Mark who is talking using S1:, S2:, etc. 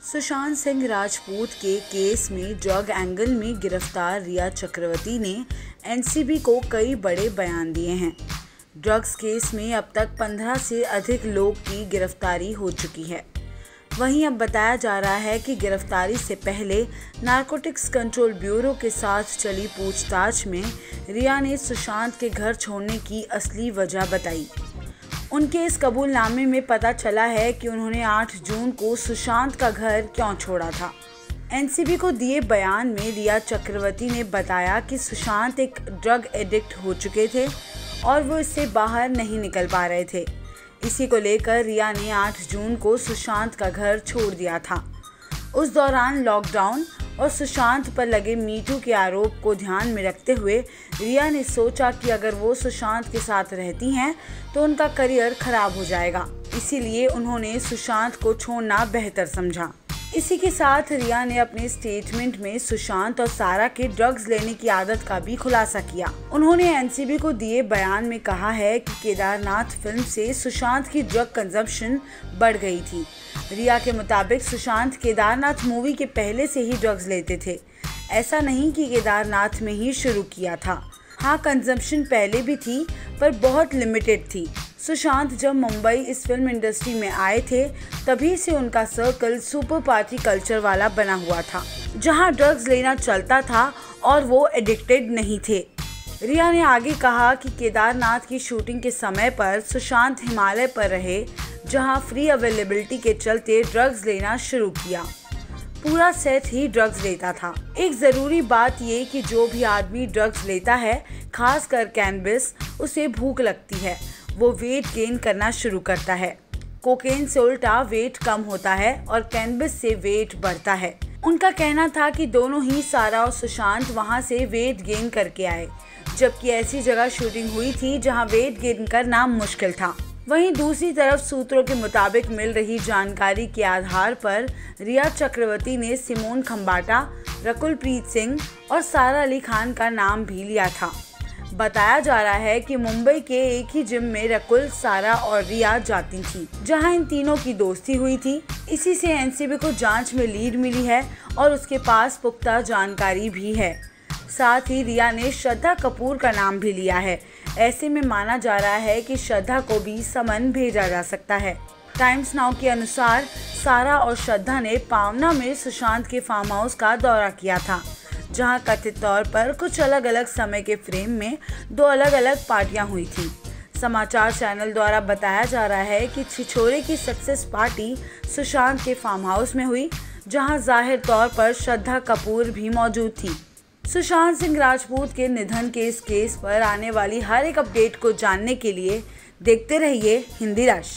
S1: सुशांत सिंह राजपूत के केस में drug angle में गिरफ्तार रिया चक्रवर्ती ने एनसीबी को कई बड़े बयान दिए हैं। ड्रग्स केस में अब तक 15 से अधिक लोग की गिरफ्तारी हो चुकी है। वहीं अब बताया जा रहा है कि गिरफ्तारी से पहले नारकोटिक्स कंट्रोल ब्यूरो के साथ चली पूछताछ में रिया ने सुशांत के घर छोड़ने की असली वजह बताई। उनके इस कबूलनामे में पता चला है कि उन्होंने 8 जून को सुशांत का घर क्यों छोड़ा था। एनसीबी को दिए बयान में रिया चक्रवर्ती ने बताया कि सुशांत एक ड्रग एडिक्ट हो चुके थे और वो इससे बाहर नहीं निकल पा रहे थे। इसी को लेकर रिया ने 8 जून को सुशांत का घर छोड़ दिया था। उस दौरान लॉकडाउन और सुशांत पर लगे मीटू के आरोप को ध्यान में रखते हुए रिया ने सोचा कि अगर वो सुशांत के साथ रहती हैं तो उनका करियर खराब हो जाएगा। इसीलिए उन्होंने सुशांत को छोड़ना बेहतर समझा। इसी के साथ रिया ने अपने स्टेटमेंट में सुशांत और सारा के ड्रग्स लेने की आदत का भी खुलासा किया। उन्होंने एनसीबी को दिए बयान में कहा है कि केदारनाथ फिल्म से सुशांत की ड्रग कंजम्पशन बढ़ गई थी। रिया के मुताबिक सुशांत केदारनाथ मूवी के पहले से ही ड्रग्स लेते थे। ऐसा नहीं कि केदारनाथ में ही शुरू किया था। हाँ, कंजम्पशन पहले भी थी पर बहुत लिमिटेड थी। सुशांत जब मुंबई इस फिल्म इंडस्ट्री में आए थे तभी से उनका सर्कल सुपर पार्टी कल्चर वाला बना हुआ था, जहां ड्रग्स लेना चलता था और वो एडिक्टेड नहीं थे। रिया ने आगे कहा कि केदारनाथ की शूटिंग के समय पर सुशांत हिमालय पर रहे, जहां फ्री अवेलेबिलिटी के चलते ड्रग्स लेना शुरू किया। पूरा सेट ही ड्रग्स लेता था। एक ज़रूरी बात ये कि जो भी आदमी ड्रग्स लेता है, खासकर कैनबिस, उसे भूख लगती है, वो वेट गेन करना शुरू करता है। कोकेन से उल्टा वेट कम होता है और कैनबिस से वेट बढ़ता है। उनका कहना था कि दोनों ही सारा और सुशांत वहां से वेट गेन करके आए, जबकि ऐसी जगह शूटिंग हुई थी जहां वेट गेन करना मुश्किल था। वहीं दूसरी तरफ सूत्रों के मुताबिक मिल रही जानकारी के आधार पर रिया चक्रवर्ती ने सिमोन खंबाटा, रकुल प्रीत सिंह और सारा अली खान का नाम भी लिया था। बताया जा रहा है कि मुंबई के एक ही जिम में रकुल, सारा और रिया जाती थी, जहां इन तीनों की दोस्ती हुई थी। इसी से एनसीबी को जांच में लीड मिली है और उसके पास पुख्ता जानकारी भी है। साथ ही रिया ने श्रद्धा कपूर का नाम भी लिया है। ऐसे में माना जा रहा है कि श्रद्धा को भी समन भेजा जा सकता है। टाइम्स नाउ के अनुसार सारा और श्रद्धा ने पावना में सुशांत के फार्म हाउस का दौरा किया था, जहां कथित तौर पर कुछ अलग अलग समय के फ्रेम में 2 अलग अलग पार्टियां हुई थी। समाचार चैनल द्वारा बताया जा रहा है कि छिछोरे की सक्सेस पार्टी सुशांत के फार्म हाउस में हुई, जहां जाहिर तौर पर श्रद्धा कपूर भी मौजूद थी। सुशांत सिंह राजपूत के निधन के इस केस पर आने वाली हर एक अपडेट को जानने के लिए देखते रहिए हिंदी रश।